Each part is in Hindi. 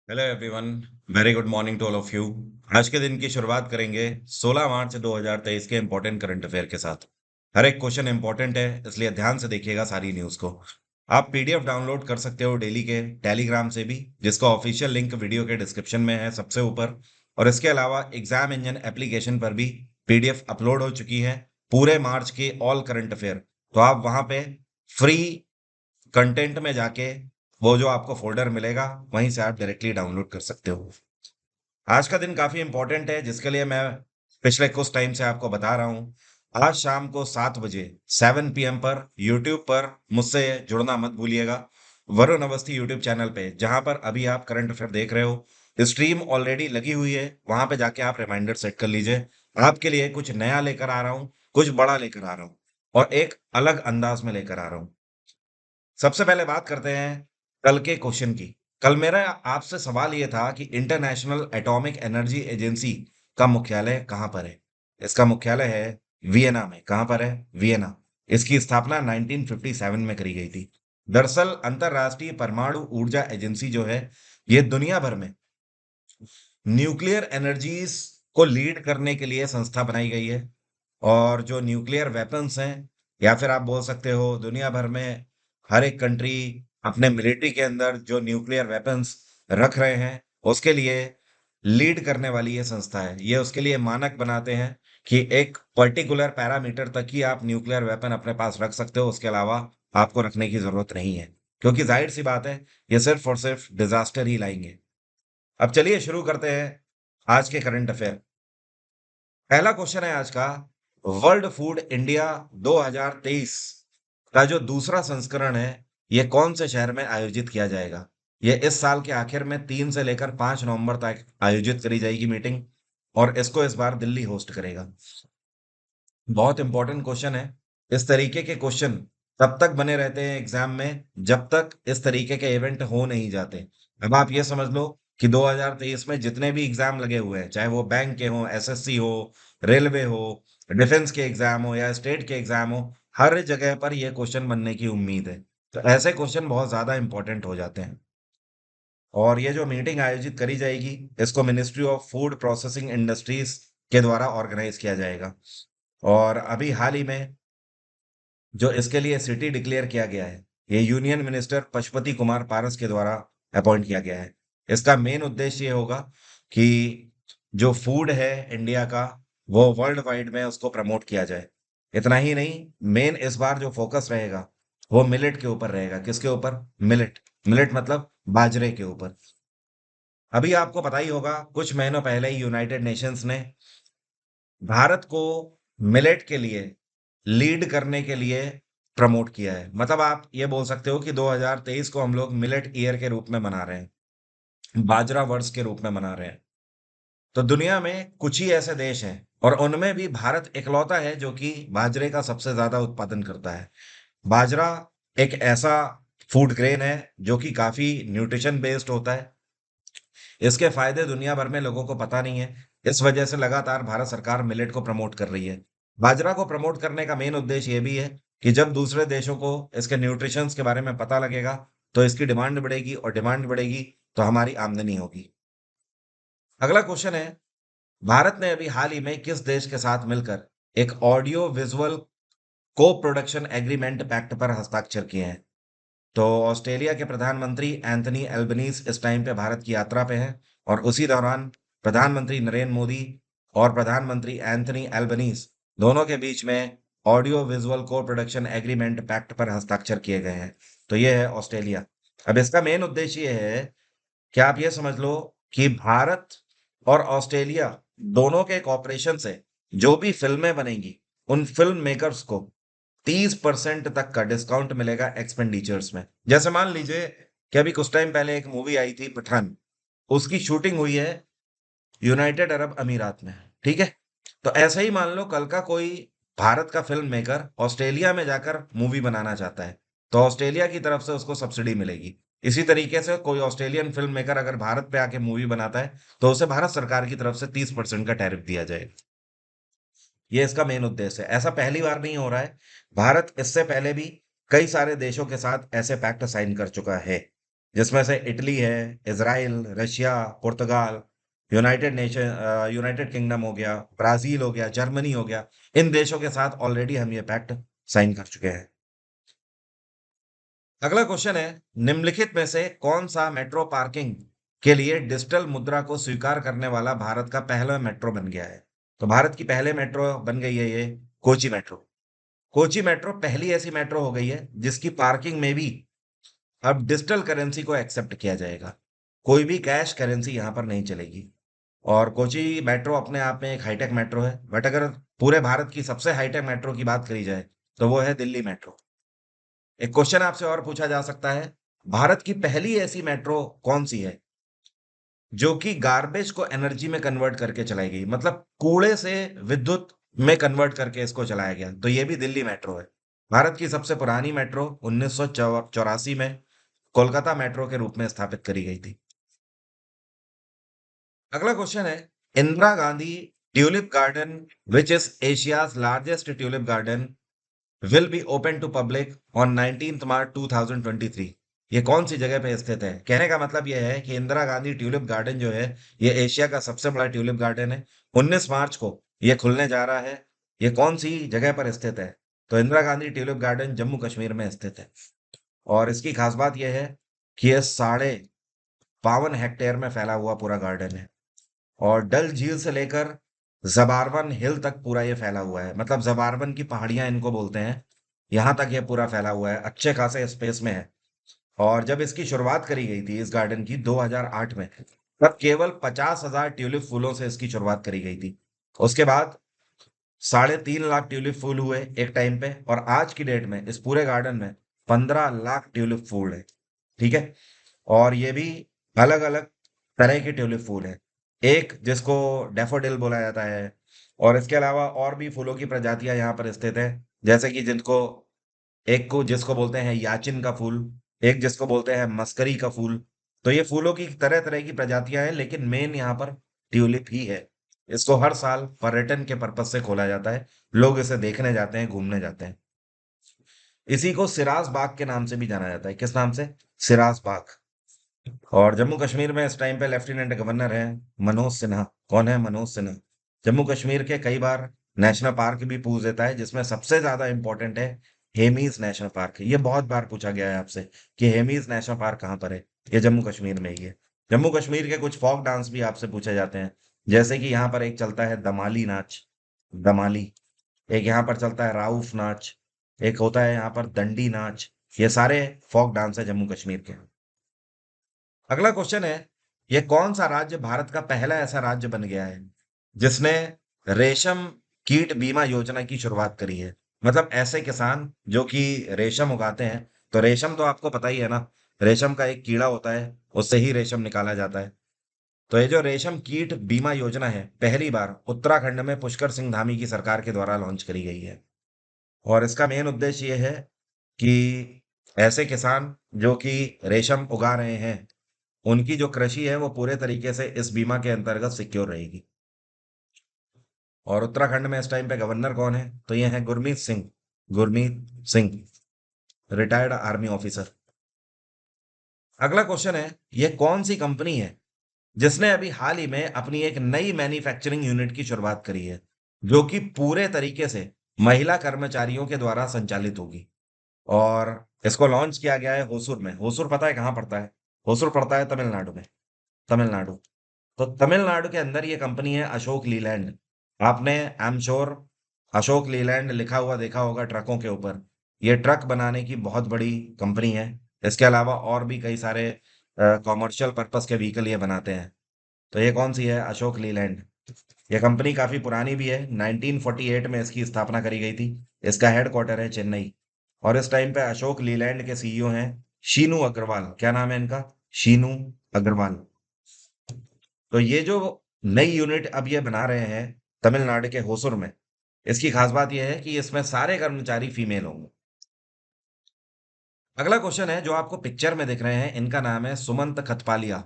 Hello everyone. Very good morning to all of you. आज के दिन की शुरुआत करेंगे 16 मार्च 2023 के इंपॉर्टेंट करंट अफेयर के साथ। हर एक क्वेश्चन इंपॉर्टेंट है, इसलिए ध्यान से देखिएगा सारी न्यूज़ को। आप पीडीएफ डाउनलोड कर सकते हो डेली के टेलीग्राम से भी, जिसका ऑफिशियल लिंक वीडियो के डिस्क्रिप्शन में है सबसे ऊपर। और इसके अलावा एग्जाम इंजन एप्लीकेशन पर भी पीडीएफ अपलोड हो चुकी है पूरे मार्च के ऑल करंट अफेयर। तो आप वहां पे फ्री कंटेंट में जाके वो जो आपको फोल्डर मिलेगा वहीं से आप डायरेक्टली डाउनलोड कर सकते हो। आज का दिन काफी इंपॉर्टेंट है, जिसके लिए मैं पिछले कुछ टाइम से आपको बता रहा हूँ। आज शाम को 7 बजे 7 PM पर यूट्यूब पर मुझसे जुड़ना मत भूलिएगा। वरुण अवस्थी यूट्यूब चैनल पे, जहां पर अभी आप करंट अफेयर देख रहे हो, स्ट्रीम ऑलरेडी लगी हुई है। वहां पे जाके आप रिमाइंडर सेट कर लीजिए। आपके लिए कुछ नया लेकर आ रहा हूँ, कुछ बड़ा लेकर आ रहा हूँ, और एक अलग अंदाज में लेकर आ रहा हूँ। सबसे पहले बात करते हैं कल के क्वेश्चन की। कल मेरा आपसे सवाल ये था कि इंटरनेशनल एटॉमिक एनर्जी एजेंसी का मुख्यालय कहाँ पर है। इसका मुख्यालय है वियना में। कहाँ पर है? वियना। इसकी स्थापना 1957 में करी गई थी। दरअसल अंतरराष्ट्रीय परमाणु ऊर्जा एजेंसी जो है, ये दुनिया भर में न्यूक्लियर एनर्जीज को लीड करने के लिए संस्था बनाई गई है। और जो न्यूक्लियर वेपन्स हैं, या फिर आप बोल सकते हो दुनिया भर में हर एक कंट्री अपने मिलिट्री के अंदर जो न्यूक्लियर वेपन्स रख रहे हैं, उसके लिए लीड करने वाली ये संस्था है। ये उसके लिए मानक बनाते हैं कि एक पर्टिकुलर पैरामीटर तक ही आप न्यूक्लियर वेपन अपने पास रख सकते हो, उसके अलावा आपको रखने की जरूरत नहीं है। क्योंकि जाहिर सी बात है, ये सिर्फ और सिर्फ डिजास्टर ही लाएंगे। अब चलिए शुरू करते हैं आज के करंट अफेयर। पहला क्वेश्चन है आज का। वर्ल्ड फूड इंडिया 2023 का जो दूसरा संस्करण है, ये कौन से शहर में आयोजित किया जाएगा? ये इस साल के आखिर में 3 से लेकर 5 नवंबर तक आयोजित करी जाएगी मीटिंग, और इसको इस बार दिल्ली होस्ट करेगा। बहुत इंपॉर्टेंट क्वेश्चन है। इस तरीके के क्वेश्चन तब तक बने रहते हैं एग्जाम में जब तक इस तरीके के इवेंट हो नहीं जाते। अब आप ये समझ लो कि 2023 में जितने भी एग्जाम लगे हुए हैं, चाहे वो बैंक के हो, एसएससी हो, रेलवे हो, डिफेंस के एग्जाम हो या स्टेट के एग्जाम हो, हर जगह पर ये क्वेश्चन बनने की उम्मीद है। तो ऐसे क्वेश्चन बहुत ज्यादा इंपॉर्टेंट हो जाते हैं। और ये जो मीटिंग आयोजित करी जाएगी, इसको ministry of food processing industries के द्वारा ऑर्गेनाइज किया जाएगा। और अभी हाल ही में जो इसके लिए सिटी डिक्लेयर किया गया है, ये यूनियन मिनिस्टर पशुपति कुमार पारस के द्वारा अपॉइंट किया गया है। इसका मेन उद्देश्य ये होगा कि जो फूड है इंडिया का, वो वर्ल्ड वाइड में उसको प्रमोट किया जाए। इतना ही नहीं, मेन इस बार जो फोकस रहेगा वो मिलेट के ऊपर रहेगा। किसके ऊपर? मिलेट। मिलेट मतलब बाजरे के ऊपर। अभी आपको पता ही होगा, कुछ महीनों पहले ही यूनाइटेड नेशंस ने भारत को मिलेट के लिए लीड करने के लिए प्रमोट किया है। मतलब आप ये बोल सकते हो कि 2023 को हम लोग मिलेट ईयर के रूप में मना रहे हैं, बाजरा वर्ष के रूप में मना रहे हैं। तो दुनिया में कुछ ही ऐसे देश हैं, और उनमें भी भारत इकलौता है जो कि बाजरे का सबसे ज्यादा उत्पादन करता है। बाजरा एक ऐसा फूड ग्रेन है जो कि काफी न्यूट्रिशन बेस्ड होता है। इसके फायदे दुनिया भर में लोगों को पता नहीं है। इस वजह से लगातार भारत सरकार मिलेट को प्रमोट कर रही है। बाजरा को प्रमोट करने का मेन उद्देश्य ये भी है कि जब दूसरे देशों को इसके न्यूट्रिशंस के बारे में पता लगेगा, तो इसकी डिमांड बढ़ेगी, और डिमांड बढ़ेगी तो हमारी आमदनी होगी। अगला क्वेश्चन है, भारत ने अभी हाल ही में किस देश के साथ मिलकर एक ऑडियो विजुअल को प्रोडक्शन एग्रीमेंट पैक्ट पर हस्ताक्षर किए हैं? तो ऑस्ट्रेलिया के प्रधानमंत्री एंथनी एल्बनीज इस टाइम पे भारत की यात्रा पे हैं, और उसी दौरान प्रधानमंत्री नरेंद्र मोदी और प्रधानमंत्री एंथनी एल्बनीज दोनों के बीच में ऑडियो विजुअल को प्रोडक्शन एग्रीमेंट पैक्ट पर हस्ताक्षर किए गए हैं। तो ये है ऑस्ट्रेलिया। अब इसका मेन उद्देश्य ये है कि आप ये समझ लो कि भारत और ऑस्ट्रेलिया दोनों के कॉपरेशन से जो भी फिल्में बनेंगी, उन फिल्म मेकर्स को 30% तक का डिस्काउंट मिलेगा एक्सपेंडिचर्स में। जैसे मान लीजिए कि अभी कुछ टाइम पहले एक मूवी आई थी पठान, उसकी शूटिंग हुई है यूनाइटेड अरब अमीरात में। ठीक है? तो ऐसे ही मान लो कल का कोई भारत का फिल्म मेकर ऑस्ट्रेलिया में जाकर मूवी बनाना चाहता है, तो ऑस्ट्रेलिया की तरफ से उसको सब्सिडी मिलेगी। इसी तरीके से कोई ऑस्ट्रेलियन फिल्म मेकर अगर भारत पे आके मूवी बनाता है, तो उसे भारत सरकार की तरफ से 30% का टैरिफ दिया जाएगा। ये इसका मेन उद्देश्य है। ऐसा पहली बार नहीं हो रहा है। भारत इससे पहले भी कई सारे देशों के साथ ऐसे पैक्ट साइन कर चुका है। जिसमें से इटली है, इजराइल, रशिया, पुर्तगाल, यूनाइटेड किंगडम हो गया, ब्राजील हो गया, जर्मनी हो गया। इन देशों के साथ ऑलरेडी हम ये पैक्ट साइन कर चुके हैं। अगला क्वेश्चन है, निम्नलिखित में से कौन सा मेट्रो पार्किंग के लिए डिजिटल मुद्रा को स्वीकार करने वाला भारत का पहला मेट्रो बन गया है? तो भारत की पहले मेट्रो बन गई है ये कोची मेट्रो। कोची मेट्रो पहली ऐसी मेट्रो हो गई है जिसकी पार्किंग में भी अब डिजिटल करेंसी को एक्सेप्ट किया जाएगा। कोई भी कैश करेंसी यहाँ पर नहीं चलेगी। और कोची मेट्रो अपने आप में एक हाईटेक मेट्रो है, बट अगर पूरे भारत की सबसे हाईटेक मेट्रो की बात करी जाए तो वो है दिल्ली मेट्रो। एक क्वेश्चन आपसे और पूछा जा सकता है, भारत की पहली ऐसी मेट्रो कौन सी है जो कि गार्बेज को एनर्जी में कन्वर्ट करके चलाई गई, मतलब कूड़े से विद्युत में कन्वर्ट करके इसको चलाया गया? तो ये भी दिल्ली मेट्रो है। भारत की सबसे पुरानी मेट्रो 1984 में कोलकाता मेट्रो के रूप में स्थापित करी गई थी। अगला क्वेश्चन है, Indira Gandhi tulip garden which is Asia's largest tulip garden will be open to public on 19 March 2023। ये कौन सी जगह पे स्थित है? कहने का मतलब ये है कि इंदिरा गांधी ट्यूलिप गार्डन जो है ये एशिया का सबसे बड़ा ट्यूलिप गार्डन है। 19 मार्च को ये खुलने जा रहा है। ये कौन सी जगह पर स्थित है? तो इंदिरा गांधी ट्यूलिप गार्डन जम्मू कश्मीर में स्थित है। और इसकी खास बात यह है कि यह 52 हेक्टेयर में फैला हुआ पूरा गार्डन है। और डल झील से लेकर जबारवन हिल तक पूरा ये फैला हुआ है, मतलब जबारवन की पहाड़ियां इनको बोलते हैं। यहाँ तक ये पूरा फैला हुआ है, अच्छे खासे स्पेस में है। और जब इसकी शुरुआत करी गई थी इस गार्डन की 2008 में, तब केवल 50,000 ट्यूलिप फूलों से इसकी शुरुआत करी गई थी। उसके बाद 3.5 लाख ट्यूलिप फूल हुए एक टाइम पे, और आज की डेट में इस पूरे गार्डन में 15 लाख ट्यूलिप फूल है। ठीक है। और ये भी अलग अलग तरह के ट्यूलिप फूल है। एक जिसको डैफोडिल बोला जाता है, और इसके अलावा और भी फूलों की प्रजातियां यहाँ पर स्थित है। जैसे कि जिनको एक को जिसको बोलते हैं याचिन का फूल, एक जिसको बोलते हैं मस्करी का फूल। तो ये फूलों की तरह तरह की प्रजातियां हैं, लेकिन मेन यहाँ पर ट्यूलिप ही है। इसको हर साल पर्यटन के पर्पज से खोला जाता है। लोग इसे देखने जाते हैं, घूमने जाते हैं। इसी को सिराज बाग के नाम से भी जाना जाता है। किस नाम से? सिराज बाग। और जम्मू कश्मीर में इस टाइम पे लेफ्टिनेंट गवर्नर है मनोज सिन्हा। कौन है? मनोज सिन्हा। जम्मू कश्मीर के कई बार नेशनल पार्क भी पूछ देता है, जिसमें सबसे ज्यादा इंपॉर्टेंट है हेमीज नेशनल पार्क। ये बहुत बार पूछा गया है आपसे कि हेमीज नेशनल पार्क कहाँ पर है। ये जम्मू कश्मीर में ही है। जम्मू कश्मीर के कुछ फोक डांस भी आपसे पूछे जाते हैं, जैसे कि यहाँ पर एक चलता है दमाली नाच, दमाली। एक यहाँ पर चलता है राउफ नाच। एक होता है यहाँ पर दंडी नाच। ये सारे फोक डांस है जम्मू कश्मीर के। अगला क्वेश्चन है, यह कौन सा राज्य भारत का पहला ऐसा राज्य बन गया है जिसने रेशम कीट बीमा योजना की शुरुआत करी है? मतलब ऐसे किसान जो कि रेशम उगाते हैं। तो रेशम तो आपको पता ही है ना, रेशम का एक कीड़ा होता है, उससे ही रेशम निकाला जाता है। तो ये जो रेशम कीट बीमा योजना है, पहली बार उत्तराखंड में पुष्कर सिंह धामी की सरकार के द्वारा लॉन्च करी गई है। और इसका मेन उद्देश्य ये है कि ऐसे किसान जो कि रेशम उगा रहे हैं, उनकी जो कृषि है वो पूरे तरीके से इस बीमा के अंतर्गत सिक्योर रहेगी। और उत्तराखंड में इस टाइम पे गवर्नर कौन है? तो ये है Gurmeet Singh. Gurmeet Singh, retired army officer. अगला क्वेश्चन है, ये कौन सी कंपनी है जिसने अभी हाल ही में अपनी एक नई मैन्युफैक्चरिंग यूनिट की शुरुआत करी है, जो कि पूरे तरीके से महिला कर्मचारियों के द्वारा संचालित होगी? और इसको लॉन्च किया गया है होसुर में। होसुर पता है कहाँ पड़ता है? होसुर पड़ता है तमिलनाडु में। तमिलनाडु। तो तमिलनाडु के अंदर ये कंपनी है अशोक लीलैंड। आपने I am sure Ashok Leyland लिखा हुआ देखा होगा ट्रकों के ऊपर। ये ट्रक बनाने की बहुत बड़ी कंपनी है। इसके अलावा और भी कई सारे कॉमर्शियल पर्पस के व्हीकल ये बनाते हैं। तो ये कौन सी है? अशोक लीलैंड। ये कंपनी काफी पुरानी भी है, 1948 में इसकी स्थापना करी गई थी। इसका हेडक्वार्टर है चेन्नई। और इस टाइम पे अशोक लीलैंड के सीईओ हैं शीनू अग्रवाल। क्या नाम है इनका? शीनू अग्रवाल। तो ये जो नई यूनिट अब ये बना रहे हैं तमिलनाडु के होसुर में, इसकी खास बात यह है कि इसमें सारे कर्मचारी फीमेल होंगे। अगला क्वेश्चन है, जो आपको पिक्चर में दिख रहे हैं इनका नाम है सुमंत खतपालिया।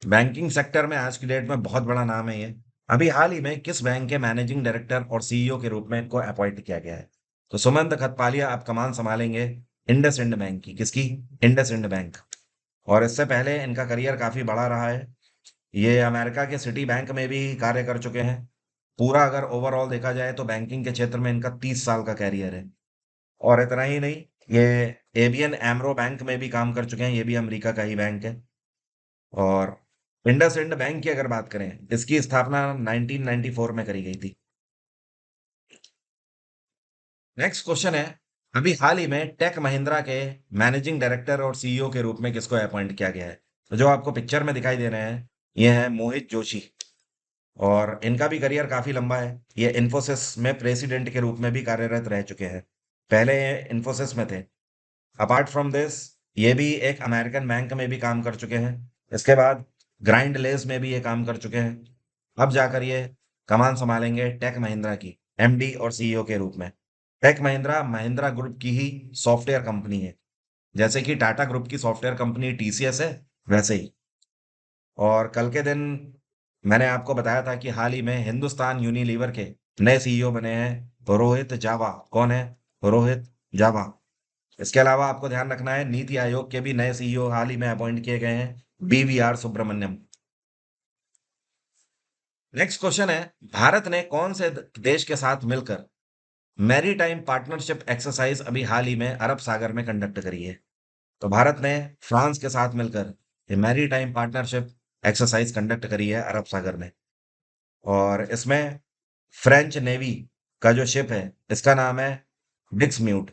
बैंकिंग सेक्टर में आज की डेट में बहुत बड़ा नाम है ये। अभी हाल ही में किस बैंक के मैनेजिंग डायरेक्टर और सीईओ के रूप में इनको अपॉइंट किया गया है? तो सुमंत खतपालिया अब कमान संभालेंगे इंडस इंड बैंक की। किसकी? IndusInd Bank. और इससे पहले इनका करियर काफी बड़ा रहा है। ये अमेरिका के सिटी बैंक में भी कार्य कर चुके हैं। पूरा अगर ओवरऑल देखा जाए तो बैंकिंग के क्षेत्र में इनका 30 साल का कैरियर है। और इतना ही नहीं, ये एबीएन एमरो बैंक में भी काम कर चुके हैं, ये भी अमेरिका का ही बैंक है। और इंडसइंड बैंक की अगर बात करें, इसकी स्थापना 1994 में करी गई थी। नेक्स्ट क्वेश्चन है, अभी हाल ही में टेक महिंद्रा के मैनेजिंग डायरेक्टर और सीईओ के रूप में किसको अपॉइंट किया गया है? तो जो आपको पिक्चर में दिखाई दे रहे हैं, ये है मोहित जोशी। और इनका भी करियर काफी लंबा है। ये इन्फोसिस में प्रेसिडेंट के रूप में भी कार्यरत रह चुके हैं। पहले ये इन्फोसिस में थे। अपार्ट फ्रॉम दिस, ये भी एक अमेरिकन बैंक में भी काम कर चुके हैं। इसके बाद ग्राइंड लेस में भी ये काम कर चुके हैं। अब जाकर ये कमान संभालेंगे टेक महिंद्रा की एमडी और सीईओ के रूप में। टेक महिंद्रा महिंद्रा ग्रुप की ही सॉफ्टवेयर कंपनी है। जैसे कि टाटा ग्रुप की सॉफ्टवेयर कंपनी टीसीएस है, वैसे ही। और कल के दिन मैंने आपको बताया था कि हाल ही में हिंदुस्तान यूनिलीवर के नए सीईओ बने हैं रोहित जावा। कौन है? रोहित जावा। इसके अलावा आपको ध्यान रखना है, नीति आयोग के भी नए सीईओ हाल ही में अपॉइंट किए गए हैं, बीवीआर सुब्रमण्यम। नेक्स्ट क्वेश्चन है, भारत ने कौन से देश के साथ मिलकर मैरीटाइम पार्टनरशिप एक्सरसाइज अभी हाल ही में अरब सागर में कंडक्ट करी है? तो भारत ने फ्रांस के साथ मिलकर ये मैरीटाइम पार्टनरशिप एक्सरसाइज कंडक्ट करी है अरब सागर में। और इसमें फ्रेंच नेवी का जो शिप है, इसका नाम है डिक्सम्यूट।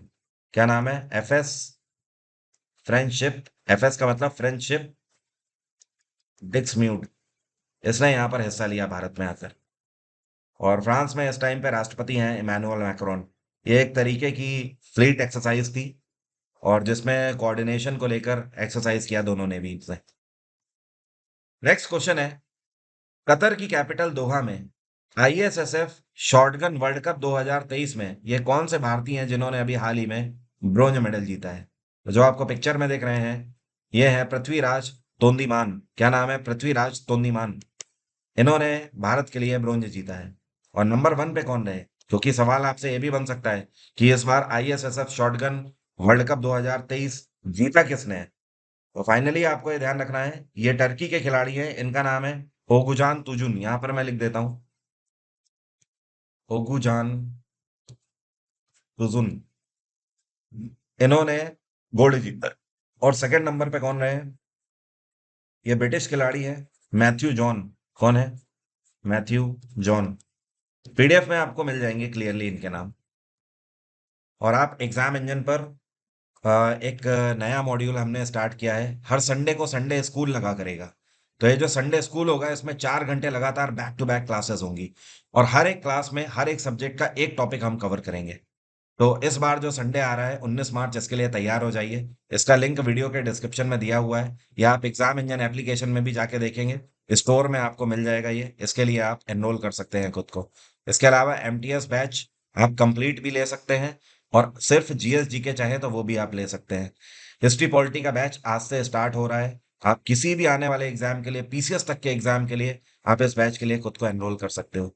क्या नाम है? FS French ship. एफएस का मतलब फ्रेंच शिप डिक्सम्यूट। इसने यहाँ पर हिस्सा लिया भारत में आकर। और फ्रांस में इस टाइम पे राष्ट्रपति हैं इमैनुअल मैक्रोन। ये एक तरीके की फ्लीट एक्सरसाइज थी, और जिसमें कोऑर्डिनेशन को लेकर एक्सरसाइज किया दोनों नेवी से। नेक्स्ट क्वेश्चन है, कतर की कैपिटल दोहा में आईएसएसएफ शॉटगन वर्ल्ड कप 2023 में ये कौन से भारतीय हैं जिन्होंने अभी हाल ही में ब्रोंज मेडल जीता है? तो जो आपको पिक्चर में देख रहे हैं, ये है पृथ्वीराज तोंदीमान। क्या नाम है? पृथ्वीराज तोंदीमान। इन्होंने भारत के लिए ब्रोंज जीता है। और नंबर वन पे कौन रहे? क्योंकि सवाल आपसे ये भी बन सकता है कि इस बार आईएसएसएफ शॉटगन वर्ल्ड कप 2023 जीता किसने है? तो फाइनली आपको ये ध्यान रखना है, ये टर्की के खिलाड़ी हैं, इनका नाम है ओगुजान तुजुन। यहाँ पर मैं लिख देता हूँ, ओगुजान तुजुन। इन्होंने गोल्ड जीता। और सेकंड नंबर पे कौन रहे? ये ब्रिटिश खिलाड़ी है मैथ्यू जॉन। कौन है? Matthew John. पीडीएफ में आपको मिल जाएंगे क्लियरली इनके नाम। और आप एग्जाम इंजन पर एक नया मॉड्यूल हमने स्टार्ट किया है, हर संडे को संडे स्कूल लगा करेगा। तो ये जो संडे स्कूल होगा, इसमें 4 घंटे लगातार बैक टू बैक क्लासेस होंगी। और हर एक क्लास में हर एक सब्जेक्ट का एक टॉपिक हम कवर करेंगे। तो इस बार जो संडे आ रहा है 19 मार्च, इसके लिए तैयार हो जाइए। इसका लिंक वीडियो के डिस्क्रिप्शन में दिया हुआ है, या आप एग्जाम इंजन एप्लीकेशन में भी जाके देखेंगे, स्टोर में आपको मिल जाएगा। ये इसके लिए आप एनरोल कर सकते हैं खुद को। इसके अलावा एमटीएस बैच आप कंप्लीट भी ले सकते हैं, और सिर्फ जीएस जीके चाहे तो वो भी आप ले सकते हैं। हिस्ट्री पॉलिटी का बैच आज से स्टार्ट हो रहा है। आप किसी भी आने वाले एग्जाम के लिए, पीसीएस तक के एग्जाम के लिए, आप इस बैच के लिए खुद को एनरोल कर सकते हो।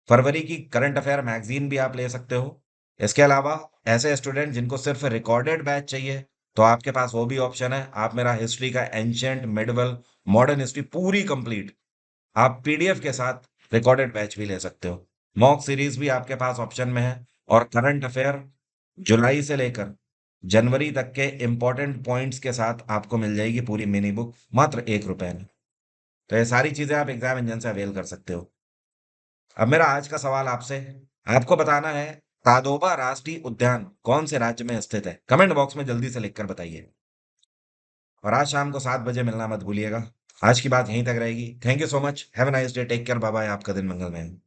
फरवरी की करंट अफेयर मैगजीन भी आप ले सकते हो। इसके अलावा ऐसे स्टूडेंट जिनको सिर्फ रिकॉर्डेड बैच चाहिए, तो आपके पास वो भी ऑप्शन है। आप मेरा हिस्ट्री का एंशियंट, मिडवल, मॉडर्न हिस्ट्री पूरी कंप्लीट आप पीडीएफ के साथ रिकॉर्डेड बैच भी ले सकते हो। मॉक सीरीज भी आपके पास ऑप्शन में है। और करंट अफेयर जुलाई से लेकर जनवरी तक के इंपॉर्टेंट पॉइंट्स के साथ आपको मिल जाएगी पूरी मिनी बुक, मात्र 1 रुपए में। तो ये सारी चीजें आप एग्जाम इंजन से अवेल कर सकते हो। अब मेरा आज का सवाल आपसे, आपको बताना है तादोबा राष्ट्रीय उद्यान कौन से राज्य में स्थित है? कमेंट बॉक्स में जल्दी से लिखकर बताइए। और आज शाम को 7 बजे मिलना मत भूलिएगा। आज की बात यहीं तक रहेगी। Thank you so much. Have a nice day. Take care. Bye bye. आपका दिन मंगलमय हो।